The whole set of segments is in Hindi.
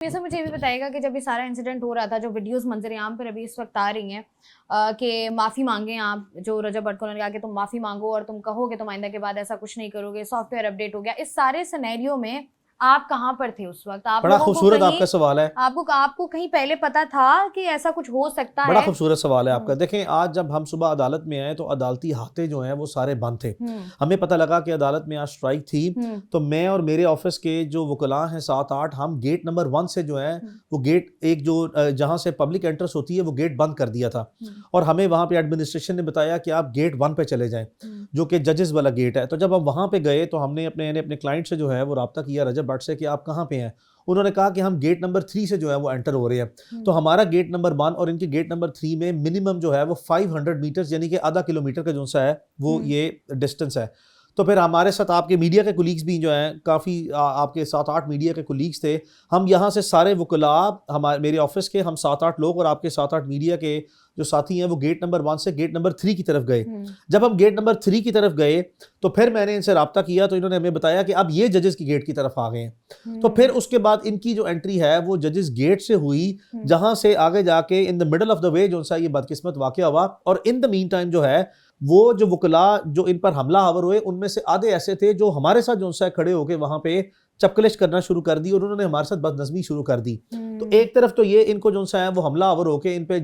वैसे मुझे ये भी बताइएगा कि जब ये सारा इंसिडेंट हो रहा था, जो वीडियोस मंजर-ए-आम पर अभी इस वक्त आ रही हैं कि माफ़ी मांगें आप, जो रजब भट्ट को उन्होंने कहा कि तुम माफ़ी मांगो और तुम कहो कि तुम आइंदा के बाद ऐसा कुछ नहीं करोगे, सॉफ्टवेयर अपडेट हो गया। इस सारे सिनेरियो में आप कहाँ पर थे उस वक्त? आप बड़ा लोगों को खूबसूरत कहीं आपका सवाल है। आपको कहीं पहले पता था कि ऐसा कुछ हो सकता बड़ा है? खूबसूरत सवाल है आपका। हुँ, देखें, आज जब हम सुबह अदालत में आए तो अदालती हाथे जो हैं वो सारे बंद थे। हुँ, हमें पता लगा कि अदालत में आज स्ट्राइक थी, हुँ, तो मैं और मेरे ऑफिस के जो वकला हैं 7-8, हम गेट नंबर 1 से जो है हुँ, वो गेट एक जो जहाँ से पब्लिक एंट्रेंस होती है वो गेट बंद कर दिया था। हुँ, और हमें वहाँ पे एडमिनिस्ट्रेशन ने बताया कि आप गेट 1 पे चले जाएं, हुँ, जो कि जजेस वाला गेट है। तो जब हम वहाँ पे गए तो हमने अपने क्लाइंट से जो है वो रब्ता किया रजब भट्ट से कि आप कहाँ पे हैं। उन्होंने कहा कि हम गेट नंबर 3 से जो है वो एंटर हो रहे हैं। तो हुँ, हमारा गेट नंबर 1 और इनके गेट नंबर 3 में मिनिमम जो है वो 500 मीटर्स यानी कि आधा किलोमीटर का जो सा है वो हुँ, ये डिस्टेंस है। तो फिर हमारे साथ आपके मीडिया के कोलीग्स भी जो हैं काफ़ी आपके 7-8 मीडिया के कोलीग्स थे। हम यहाँ से सारे वकला हमारे मेरे ऑफिस के हम 7-8 लोग और आपके 7-8 मीडिया के जो साथी हैं वो गेट नंबर 1 से गेट नंबर 3 की तरफ गए। हुँ, जब हम गेट नंबर 3 की तरफ गए तो फिर मैंने इनसे रब्ता किया तो इन्होंने हमें बताया कि अब ये जजेस की गेट की तरफ आ गए हैं। तो फिर हुँ, उसके बाद इनकी जो एंट्री है वो जजेस गेट से हुई, हुँ, जहां से आगे जाके in the middle of the way जो सा ये बदकिस्मत वाकया हुआ। और इन द मीन टाइम जो है वो जो वकला जो इन पर हमला आवर हुए उनमें से आधे ऐसे थे जो हमारे साथ जो सा खड़े होके वहां पे चपकलिश करना शुरू कर दी और उन्होंने हमारे साथ बदनज़मी शुरू कर दी। तो हुँ, एक तरफ तो ये इनको जो सा है वो हमला आवर होके इन पे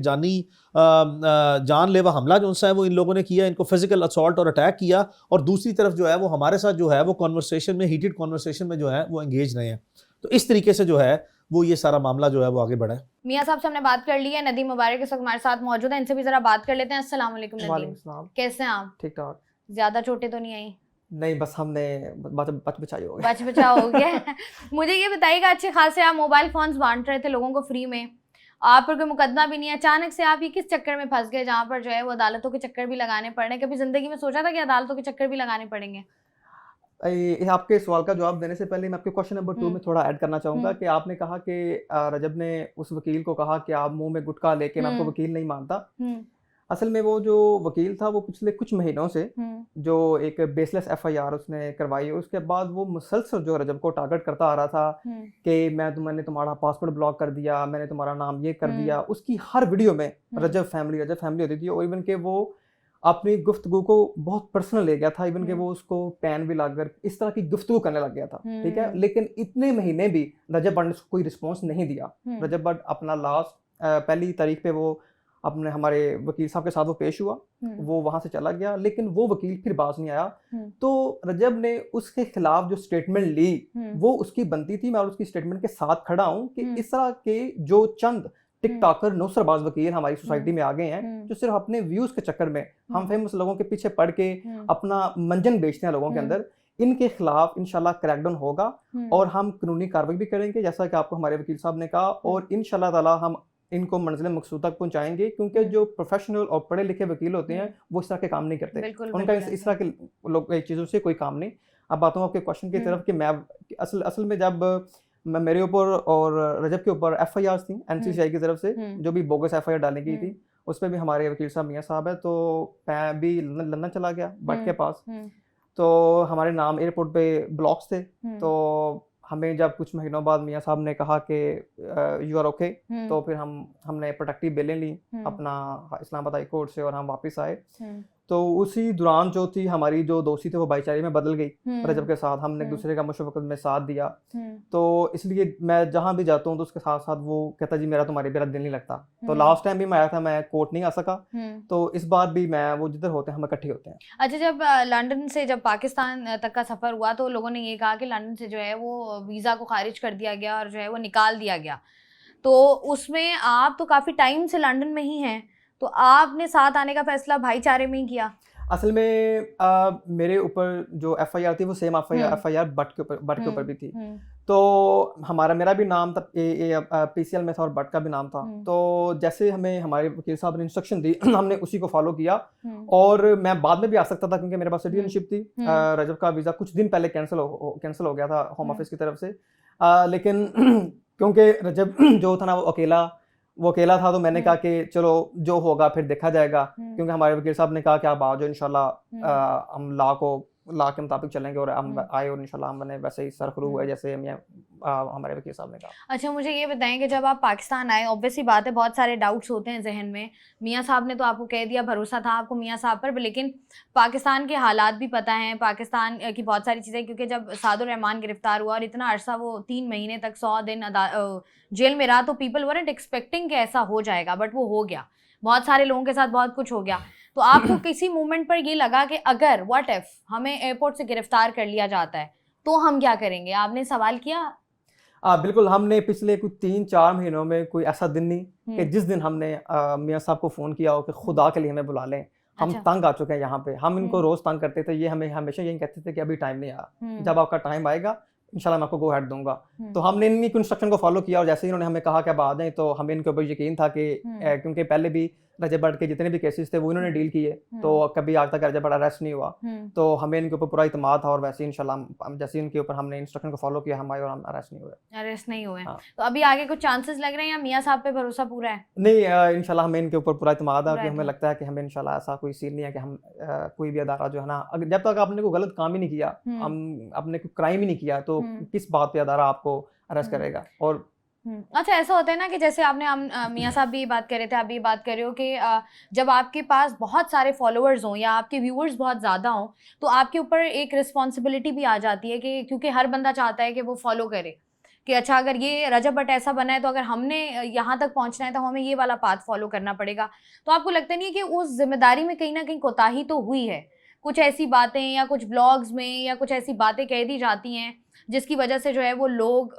जानलेवा हमला जो सा है वो इन लोगों ने किया, इनको फिजिकल असॉल्ट और अटैक किया। और दूसरी तरफ जो है वो हमारे साथ जो है वो कॉन्वर्सेशन में, हीटेड कॉन्वर्सेशन में जो है वो एंगेज रहे हैं। तो इस तरीके से जो है वो ये सारा मामला जो है वो आगे बढ़ा है। मियाँ साहब से हमने बात कर ली है। नदीम मुबारक इस वक्त हमारे साथ मौजूद है, इनसे भी जरा बात कर लेते हैं। अस्सलाम वालेकुम वालेकुम नदीम, सलाम। कैसे हैं आप? ठीक ठाक। ज्यादा चोटें तो नहीं आई? नहीं, बस हमने बच बचाई हो गए। बच बचा हो गया। मुझे ये बताइएगा, अच्छे खासे आप मोबाइल फोन्स बांट रहे थे लोगों को फ्री में, आप पर कोई मुकदमा भी नहीं है, अचानक से आप ये किस चक्कर में फंस गए जहाँ पर जो है वो अदालतों के चक्कर भी लगाने पड़ रहे हैं? कभी जिंदगी में सोचा था कि अदालतों के चक्कर भी लगाने पड़ेंगे? आपके सवाल का जवाब देने से पहले मैं आपके क्वेश्चन नंबर 2 हम्म, में थोड़ा ऐड करना चाहूँगा हम्म, कि आपने कहा कि रजब ने उस वकील को कहा कि आप मुँह में गुटखा लेके मैं आपको हम्म, वकील नहीं मानता। हम्म, असल में वो जो वकील था वो पिछले कुछ महीनों से हम्म, जो एक बेसलेस एफआईआर उसने करवाई, उसके बाद वो मुसलसल जो रजब को टारगेट करता आ रहा था हम्म, कि मैंने तुम्हारा पासपोर्ट ब्लॉक कर दिया, मैंने तुम्हारा नाम ये कर हम्म, दिया। उसकी हर वीडियो में हम्म, रजब फैमिली होती थी और इवन के वो अपनी गुफ्तगू को बहुत पर्सनल ले गया था, इवन के हम्म, वो उसको पेन भी लाकर इस तरह की गुफ्तगू करने लग गया था, ठीक है? हम्म, लेकिन इतने महीने भी रजब भट्ट ने उसको कोई रिस्पॉन्स नहीं दिया। हम्म, रजब भट्ट अपना लास्ट पहली तारीख पे वो अपने हमारे वकील साहब के साथ वो पेश हुआ, हम्म, वो वहाँ से चला गया, लेकिन वो वकील फिर बाज नहीं आया। हम्म, तो रजब ने उसके खिलाफ जो स्टेटमेंट ली, हम्म, वो उसकी बनती थी। मैं और उसकी स्टेटमेंट के साथ खड़ा हूँ कि हम्म, इस तरह के जो चंद टिकटॉकर नुसरबाज वकील हमारी सोसाइटी हम्म, में आ गए हैं, हम्म, जो सिर्फ अपने व्यूज के चक्कर में हम हम्म, फेमस लोगों के पीछे पड़ के हम्म, अपना मंजन बेचते हैं लोगों के हम्म, अंदर। इनके खिलाफ इंशाल्लाह क्रैकडाउन होगा हम्म, और हम कानूनी कार्रवाई भी करेंगे, जैसा कि आपको हमारे वकील साहब ने कहा, और इंशाल्लाह ताला हम इनको मंजिल मकसूद तक पहुंचाएंगे, क्योंकि जो प्रोफेशनल और पढ़े लिखे वकील होते हैं वो इस तरह के काम नहीं करते। बिल्कुल उनका बिल्कुल इस ऐसा। तरह के लोग चीज़ों से कोई काम नहीं। अब बात हूँ आपके क्वेश्चन की तरफ कि मैं असल में जब मेरे ऊपर और रजब के ऊपर एफआईआर थी एनसीसीआई की तरफ से, हम्म, जो भी बोगस एफआईआर डाली गई हम्म, थी, उस पर भी हमारे वकील साहब मियाँ साहब है, तो मैं भी लंदन चला गया भट्ट के पास। हम्म, तो हमारे नाम एयरपोर्ट पे ब्लॉक्स थे, हम्म, तो हमें जब कुछ महीनों बाद मियाँ साहब ने कहा कि यू आर ओके, हम्म, तो फिर हमने प्रोटेक्टिव बेलें ली हम्म, अपना इस्लामाबाद हाई कोर्ट से और हम वापस आए। हम्म, तो उसी दौरान जो थी हमारी जो दोस्ती थी वो भाईचारे में बदल गई। रजब के साथ हमने एक हम्म, दूसरे का मुश्किल में साथ दिया, हम्म, तो इसलिए मैं जहाँ भी जाता हूँ तो उसके साथ साथ वो कहता जी मेरा तुम्हारे मेरा दिल नहीं लगता। तो हम्म, लास्ट टाइम भी मैं आया था, मैं कोर्ट नहीं आ सका, हम्म। तो इस बार भी मैं वो जिधर होते हैं हम इकट्ठे होते हैं। अच्छा, जब लंदन से जब पाकिस्तान तक का सफर हुआ तो लोगों ने ये कहा कि लंदन से जो है वो वीजा को खारिज कर दिया गया और जो है वो निकाल दिया गया। तो उसमें आप तो काफी टाइम से लंदन में ही हैं, तो आपने साथ आने का फैसला भाईचारे में ही किया? असल में मेरे ऊपर जो एफआईआर थी वो सेम एफआईआर बट के ऊपर भी थी। हम्म, तो मेरा भी नाम था पीसीएल में था और बट का भी नाम था। हम्म, तो जैसे हमें हमारे वकील साहब ने इंस्ट्रक्शन दी हमने उसी को फॉलो किया, हम्म, और मैं बाद में भी आ सकता था क्योंकि मेरे पास सिटीजनशिप थी। हम्म, रजब का वीज़ा कुछ दिन पहले कैंसिल हो गया था होम ऑफिस की तरफ से। लेकिन क्योंकि रजब जो था ना वो अकेला था, तो मैंने कहा कि चलो जो होगा फिर देखा जाएगा, क्योंकि हमारे वकील साहब ने कहा कि आप आ जाओ इंशाल्लाह, हम लॉ को ला के मुताबिक चलेंगे और हम हम्म। आए और इंशाल्लाह हमने वैसे ही सरखरू हुए जैसे हमारे वकील साहब ने कहा। अच्छा, मुझे ये बताएं कि जब आप पाकिस्तान आए, ऑब्वियसली बात है बहुत सारे डाउट्स होते हैं जहन में। मियाँ साहब ने तो आपको कह दिया, भरोसा था आपको मियाँ साहब पर, लेकिन पाकिस्तान के हालात भी पता हैं, पाकिस्तान की बहुत सारी चीज़ें, क्योंकि जब सादुर रहमान गिरफ्तार हुआ और इतना अरसा वो 3 महीने तक 100 दिन जेल में रहा, तो पीपल वरंट एक्सपेक्टिंग कि ऐसा हो जाएगा, बट वो हो गया। बहुत सारे लोगों के साथ बहुत कुछ हो गया। तो आपको किसी मोमेंट पर ये लगा कि अगर व्हाट इफ हमें एयरपोर्ट से गिरफ्तार कर लिया जाता है तो हम क्या करेंगे? आपने सवाल किया? बिल्कुल, हमने पिछले कुछ 3-4 महीनों में कोई ऐसा दिन नहीं कि जिस दिन हमने मियाँ साहब को फ़ोन किया हो कि खुदा के लिए हमें बुला लें, हम अच्छा। तंग आ चुके हैं यहाँ पे। हम इनको हम्म। रोज़ तंग करते थे, ये हमें हमेशा यही कहते थे कि अभी टाइम नहीं आया, हम्म। जब आपका टाइम आएगा इंशाल्लाह मैं आपको गो अहेड दूंगा। हम्म। तो हमने इनकी इंस्ट्रक्शन को फॉलो किया और जैसे ही इन्होंने हमें कहा कि अब आ जाएं, तो हमें इनके ऊपर यकीन था कि क्योंकि पहले भी रजब भट्ट के जितने भी केसेस थे वो इन्होंने डील किए, तो कभी आज तक रजब भट्ट अरेस्ट नहीं हुआ, तो हमें इनके ऊपर पूरा इत्मीनाद था। और वैसे ही इंशाल्लाह जैसे इनके ऊपर हमने इंस्ट्रक्शन को फॉलो किया, हम आए और हम अरेस्ट नहीं हुए। अरेस्ट नहीं हुए। हाँ। तो अभी आगे कुछ चांसेस लग रहे हैं या मियाँ साहब पे भरोसा पूरा है? नहीं, इंशाल्लाह हमें इनके ऊपर पूरा इत्मीनाद है पूरा कि हमें इत्मीनाद। लगता है कि हमें इंशाल्लाह ऐसा कोई सीन नहीं है कि हम कोई भी अदारा जो है ना, जब तक आपने कोई गलत काम ही नहीं किया, हम आपने कोई क्राइम ही नहीं किया, तो किस बात पे अदारा आपको अरेस्ट करेगा। और अच्छा, ऐसा होता है ना कि जैसे आपने मियाँ साहब भी ये बात कर रहे थे, आप भी बात कर रहे हो कि जब आपके पास बहुत सारे फॉलोअर्स हों या आपके व्यूअर्स बहुत ज़्यादा हों, तो आपके ऊपर एक रिस्पॉन्सिबिलिटी भी आ जाती है कि क्योंकि हर बंदा चाहता है कि वो फॉलो करे कि अच्छा अगर ये रजब भट्ट ऐसा बना है तो अगर हमने यहाँ तक पहुँचना है तो हमें ये वाला पाथ फॉलो करना पड़ेगा। तो आपको लगता नहीं है कि उस जिम्मेदारी में कहीं ना कहीं कोताही तो हुई है? कुछ ऐसी बातें या कुछ ब्लॉग्स में या कुछ ऐसी बातें कह दी जाती हैं जिसकी वजह से जो है वो लोग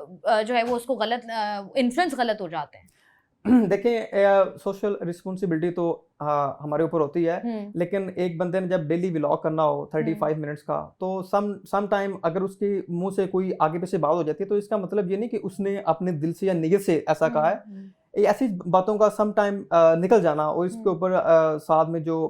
जो है वो उसको गलत इन्फ्लुएंस गलत हो जाते हैं? देखें, सोशल रिस्पॉन्सिबिलिटी तो हमारे ऊपर होती है, लेकिन एक बंदे ने जब डेली व्लॉग करना हो 35 मिनट्स का, तो सम टाइम अगर उसके मुंह से कोई आगे पीछे बात हो जाती है, तो इसका मतलब ये नहीं कि उसने अपने दिल से या नियत से ऐसा कहा है। ये ऐसी बातों का सम टाइम निकल जाना, और इसके ऊपर साथ में जो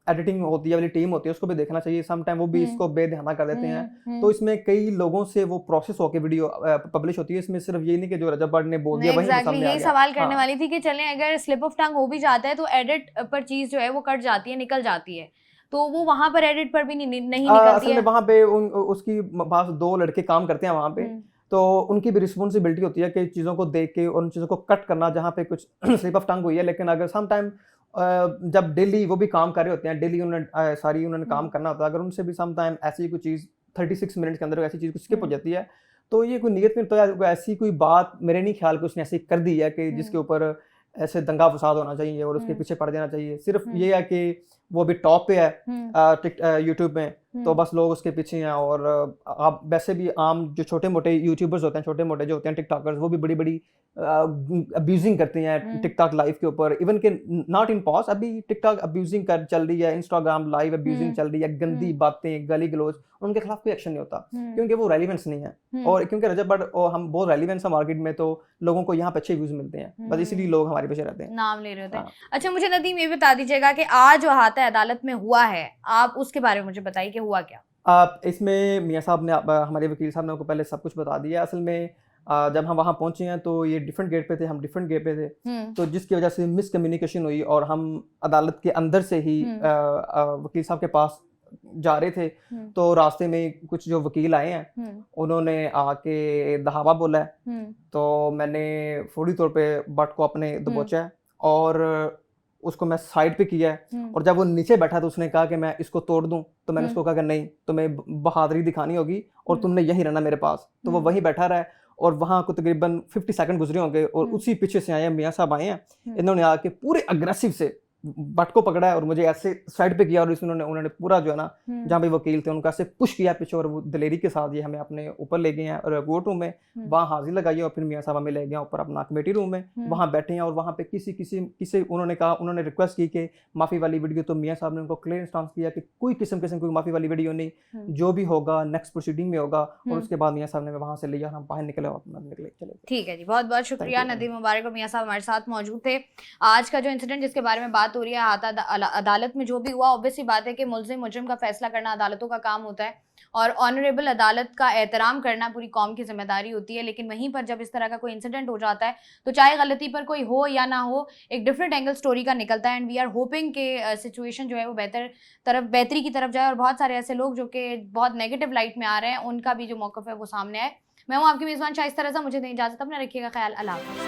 एडिटिंग होती है वाली टीम होती है उसको भी देखना चाहिए। सम टाइम वो भी इसको बेध्याना कर देते हैं, तो इसमें कई लोगों से वो प्रोसेस होकर वीडियो पब्लिश होती है। इसमें सिर्फ ये नहीं कि जो रजब भट्ट ने बोल दिया वही सामने आ गया। यही सवाल करने वाली थी कि चलें अगर स्लिप ऑफ टंग हो भी जाता है तो एडिट पर चीज जो है वो कट जाती है, निकल जाती है, तो वो वहां पर एडिट पर भी नहीं निकलती असल है। में वहां पे उसकी पास 2 लड़के काम करते हैं वहां पे, तो उनकी भी रिस्पॉन्सिबिलिटी होती है कि चीज़ों को देख के और उन चीज़ों को कट करना जहाँ पे कुछ स्लिप ऑफ टंग हुई है। लेकिन अगर सम टाइम जब डेली वो भी काम कर रहे होते हैं, डेली उन्होंने काम करना होता है, अगर उनसे भी सम टाइम ऐसी कोई चीज़ 36 मिनट के अंदर ऐसी चीज़ स्किप हो जाती है, तो ये कोई नियत में तो ऐसी कोई बात मेरे नहीं ख्याल कि उसने ऐसी कर दी है कि जिसके ऊपर ऐसे दंगा फसाद होना चाहिए और उसके पीछे पड़ जाना चाहिए। सिर्फ ये है कि वो भी टॉप पे है यूट्यूब में, तो बस लोग उसके पीछे हैं। और आप वैसे भी आम जो छोटे मोटे यूट्यूबर्स होते हैं, छोटे मोटे जो होते हैं टिकटॉकर्स, वो भी बड़ी बड़ी अब्यूजिंग करते हैं टिकटॉक लाइव के ऊपर। इवन के नॉट इन पॉज, अभी टिकटॉक अब्यूजिंग चल रही है, इंस्टाग्राम लाइव अब्यूजिंग चल रही है, गंदी बातें, गाली गलौज, उनके खिलाफ कोई एक्शन नहीं होता क्योंकि वो रेलिवेंस नहीं है। और क्योंकि रजब भट्ट हम बहुत रेलिवेंस है मार्केट में, तो लोगों को यहाँ पे अच्छे व्यूज मिलते हैं, बस इसीलिए लोग हमारे पीछे रहते हैं, नाम ले रहे होते हैं। अच्छा, मुझे नदीम ये बता दीजिएगा कि आज जो हाथ अदालत में हुआ है, आप उसके बारे में मुझे बताइए कि हुआ क्या? इसमें मियाँ साहब ने हमारे वकील साहब ने आपको पहले सब कुछ बता दिया। असल में जब हम वहाँ पहुँचे हैं तो ये डिफरेंट गेट पे थे, हम डिफरेंट गेट पे थे, तो जिसकी वजह से मिसकम्युनिकेशन हुई और हम अदालत के अंदर से ही वकील साहब के पास जा रहे थे, तो रास्ते में कुछ जो वकील आए हैं उन्होंने आके दहावा बोला है, तो मैंने फौरी तौर पे भट्ट को अपने दबोचा है और उसको मैं साइड पे किया है। और जब वो नीचे बैठा तो उसने कहा कि मैं इसको तोड़ दूं, तो मैंने उसको कहा कि नहीं, तुम्हें बहादुरी दिखानी होगी और तुमने यहीं रहना मेरे पास। तो वो वहीं बैठा रहा और वहाँ को तकरीबन 50 सेकंड गुजरे होंगे और उसी पीछे से आए मियाँ साहब आए हैं, इन्होंने आके पूरे अग्रेसिव से भट्ट को पकड़ा है और मुझे ऐसे साइड पे किया और इसमें उन्होंने पूरा जो है ना, जहाँ भी वकील थे उनका ऐसे पुश किया पीछे और वो दिलेरी के साथ ये हमें अपने ऊपर ले गए हैं और कोर्ट रूम में वहाँ हाजिर लगाई और फिर मियाँ साहब हमें ले गए ऊपर अपना कमेटी रूम में, वहाँ बैठे हैं। और वहाँ पे किसी उन्होंने कहा, उन्होंने रिक्वेस्ट की कि माफ़ी वाली वीडियो, तो मियाँ साहब ने उनको क्लियर स्टांस किया कि कोई किस्म की माफ़ी वाली वीडियो नहीं, जो भी होगा नेक्स्ट प्रोसीडिंग में होगा। और उसके बाद मियाँ साहब ने वहाँ से लिया, हम बाहर निकले और निकले चले। ठीक है जी, बहुत बहुत शुक्रिया नदीम मुबारक और मियाँ साहब हमारे साथ मौजूद थे। आज का जो इंसिडेंट जिसके बारे में बात हो रही है अदालत में जो भी हुआ, ऑब्वियसली बात है कि मुल्ज़िम मुजरिम का फैसला करना अदालतों का काम होता है और ऑनरेबल अदालत का एहतराम करना पूरी कौम की जिम्मेदारी होती है। लेकिन वहीं पर जब इस तरह का कोई इंसिडेंट हो जाता है तो चाहे गलती पर कोई हो या ना हो, एक डिफरेंट एंगल स्टोरी का निकलता है। एंड वी आर होपिंग कि सिचुएशन जो है वो बेहतरी की तरफ जाए और बहुत सारे ऐसे लोग जो कि बहुत नेगेटिव लाइट में आ रहे हैं उनका भी जो मौक़िफ़ है वो सामने आए। मैं हूँ आपकी मेज़बान शाइस्ता रज़ा, मुझे दें इजाज़त, अपना रखिएगा ख्याल, अल्लाह हाफ़िज़।